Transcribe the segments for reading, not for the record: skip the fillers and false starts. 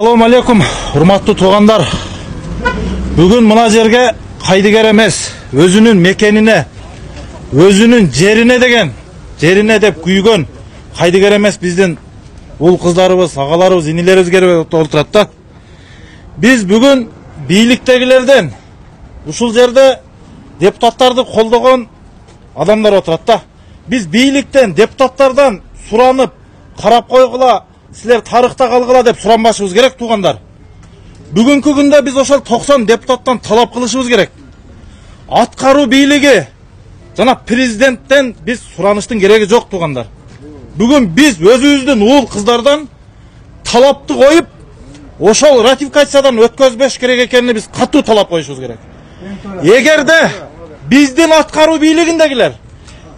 Assalamu alaikum, hurmatlı tuğanlar. Bugün mına жерге kaydıger emez, özünün mekenine, özünün жерine dep kүйгөн kaydıger emez bizden ul kızlarыбыз, ağalarыбыз, inilerimiz gelip oturат da. Biz bugün biйликтегилерден ушул жерде депутаттарды колдогон адамдар отурат да. Biz бийликтен, депутаттардан суранып, карап койгула, силер тарыхта калгыла деп суранбашыбыз керек тугандар. Бүгүнкү күндө биз ошол 90 депутаттан талап кылышыбыз керек. Аткаруу бийлиги жана президенттен биз сураныштын кереги жок тугандар. Бүгүн биз өзүбүздүн уул кыздардан талапты коюп, ошол ратификациядан өткөзбөш керек экенин биз катуу талап коюшубуз керек. Эгерде биздин аткаруу бийлигиндегилер,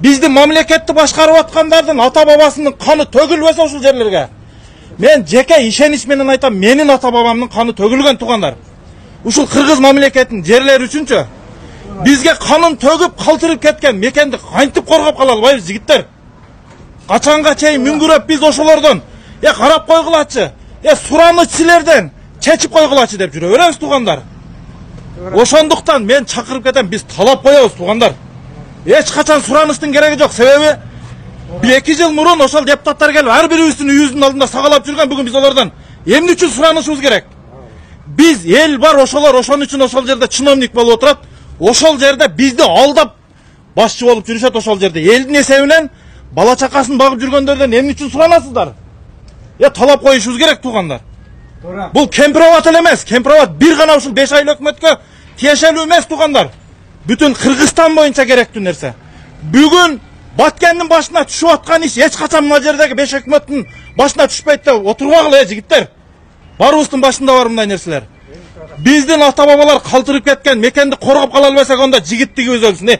биздин мамлекетти башкарып аткандардын ата бабасынын каны төгүлбөсө ушул жерлерге, мен жеке ишенич менен айтам, менин ата бабамдын каны төгүлгөн тугандар. Ушул кыргыз мамлекетинин жерлери үчүнчү бизге канын төгүп калтырып кеткен мекенди кантип коргоп кала албайбыз жигиттер? Качанга чейин мүңгүрөп биз ошолордон карап койгулачы, сураныч силерден чечип койгулачы деп жүрө беребиз тугандар. Ошондуктан мен чакырып кетем, биз талап коебуз тугандар. Эч качан суранычтын кереги жок, себеби 2 жыл мурун ошол депутаттар келип ар бирибиздин үйүбүздүн алдында сагалап жүргөн, бүгүн биз олордон эмне үчүн суранышыбыз керек? Биз эл бар, ошолор ошон үчүн ошол жерде чиновник болуп отурат. Ошол жерде бизди алдап башчы болуп жүрүшөт ошол жерде. Элдин эсебинен бала чакасын багып жүргөндөрдөн эмне үчүн суранасыздар? Талап коюшубуз керек тугандар. Бул кемпироват эле эмес, кемпироват бир гана ушул 5 айлык өкмөткө тиешелүү эмес тугандар. Бүтүн Кыргызстан боюнча керектүү нерсе. Бүгүн Баткендин башына түшүп аткан иш эч качан мына жердеги 5 өкмөттүн башына түшпөйт деп отурбагыла жигиттер. Барыбыздын башында бар мындай нерселер. Биздин ата бабалар калтырып кеткен мекенди коргоп кала албасак, онда жигиттигибиз өлсүн.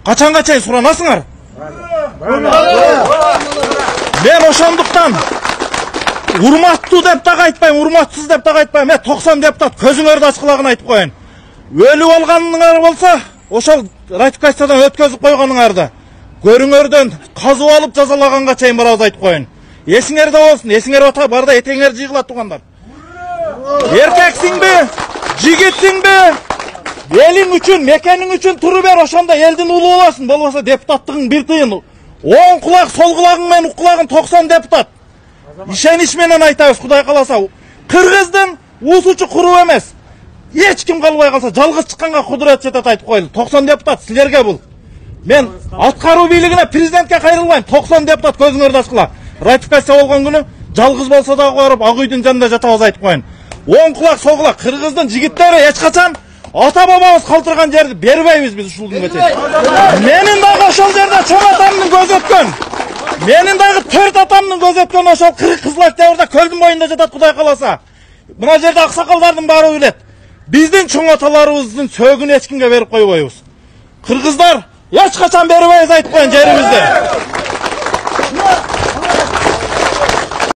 Качанга чейин суранасыңар? Мен ошондуктан урматтуу деп дагы айтпайм, урматсыз деп дагы айтпайм. 90 депутат көзүңөрдү ачкылагын айтып коеюн. Өлүп алганыңар болсо, ошол ратификациядан өткөзүп койгонуңарды көрүңөрдөн казып алып жазалаганга чейин барабыз айтып коеюн. Эсиңерде болсун, эсиңер ота барда этеңер жыгыла тугандар. Эркексиңби, жигитсиңби, элиң үчүн, мекениң үчүн туруп бер, ошондо элдин улуу болосуң. Болбосо депутаттыгың бир тыйын. Оң кулак, сол кулагың менен уклагын 90 депутат. Ишенич менен айтабыз, Кудай кааласа, Кыргыздын уусучу куруу эмес. Эч ким калбай калса, жалгыз чыкканга кудурет жетет айтып коелу. 90 депутат силерге бул. Мен аткаруу бийлигине, президентке кайрылбайм. 90 депутат көзүңөрдү ачкыла. Ратификация болгон күнү жалгыз болсо дагы барып ак үйдүн жанында жатабыз айтып коеюн. Оң кулак, сол кулак, Кыргыздын жигиттери эч качан ата бабабыз калтырган жерди бербейбиз биз ушул күнгө чейин. Менин дагы ошол жерде чоң атамдын көзү өткөн. Менин дагы 4 атамдын көзү өткөн ошол Кызыл Октябрда көлдүн боюнда жатат, Кудай кааласа. Мына жерде аксакалдардын баары билет. Биздин чоң аталарыбыздын сөөгүн эч кимге берип койбойбуз. Кыргыздар эч качан бербейбиз айтып коеюн жерибизди.